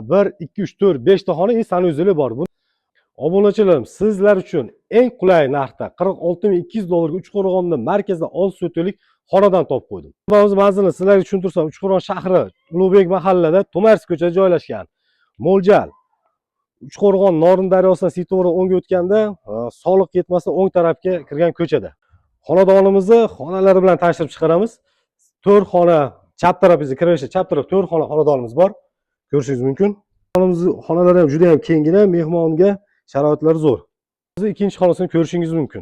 1, 2, 3, 4, 5 ta xona sanuzyeli bor. Bu obunachilarim, sizlar uchun eng qulay narxda 46.200 dollarga Uchqo'rg'onda markazda 6 so'talik xonadan topib qo'ydim. Biz manzilni sizlarga tushuntirsam, Uchqo'rg'on shahri Ulug'bek mahallada To'mars ko'chasida joylashgan. Mo'ljal Uchqo'rg'on Norin daryosidan seto'g'ri o'ngga o'tganda, soliq ketmasa o'ng tarafga kirgan ko'chada. Xonadonimizni xonalari bilan tanishtirib chiqaramiz. 4 xona, chap tarafingizga kirishda chap taraf 4 xona xonadonimiz bor. Ko'rishingiz mumkin. Xonalari ham juda ham kengina, mehmonga sharoitlari zo'r. Siz ikkinchi xonasini ko'rishingiz mumkin.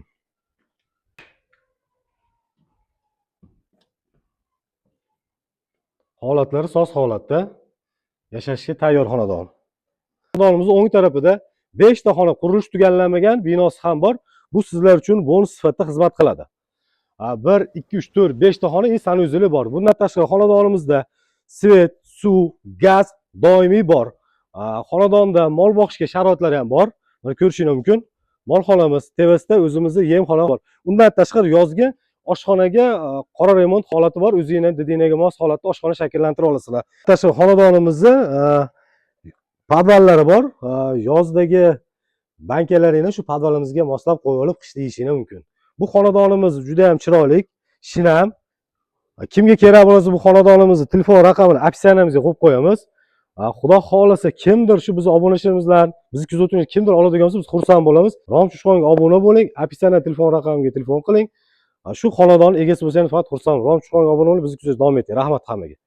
Holatlari soz holatda, yashashga tayyor xonadon. Xonadonimizning o'ng tarafida 5 ta xona qurilish tugallanmagan binosi ham bor. Bu sizlar uchun bonus sifatida xizmat qiladi. 1, 2, 3, 4, 5 ta xona sanuzyeli bor. Bundan tashqari xonadonimizda svet, suv, gaz doimiy bor. Xonadonda mol boqishga sharoitlari ham bor. Mana ko'rishingiz mumkin. Molxonamiz, tepasida o'zimizning yemxona bor. Undan tashqari yozgi oshxonaga qora remont holati bor. O'zingizning didingizga mos holatda oshxona shakllantirib olasizlar. Tashqari xonadonimizda podvallari bor. Yozdagi bankalaringni shu podvalimizga moslab qo'yib olib qishda yeyishingiz mumkin. Bu xonadonimiz juda ham chiroyli, shinam. Kimga kerak bo'lsa bu xonadonimizni telefon raqamini opsiyamizga qo'yib qo'yamiz. Xudo xolasa kimdir shu bizni obunachilarimizdan, bizni kuzatuvchilar kimdir oladigan bo'lsa biz xursand bo'lamiz. Rom Chuchqonga obuna bo'ling, opsiyadan telefon raqamiga telefon qiling. Shu xonadon egasi bo'lsangiz faqat xursand. Rom Chuchqonga obuna bo'lib bizni kuzatishda davom eting. Rahmat hammaga.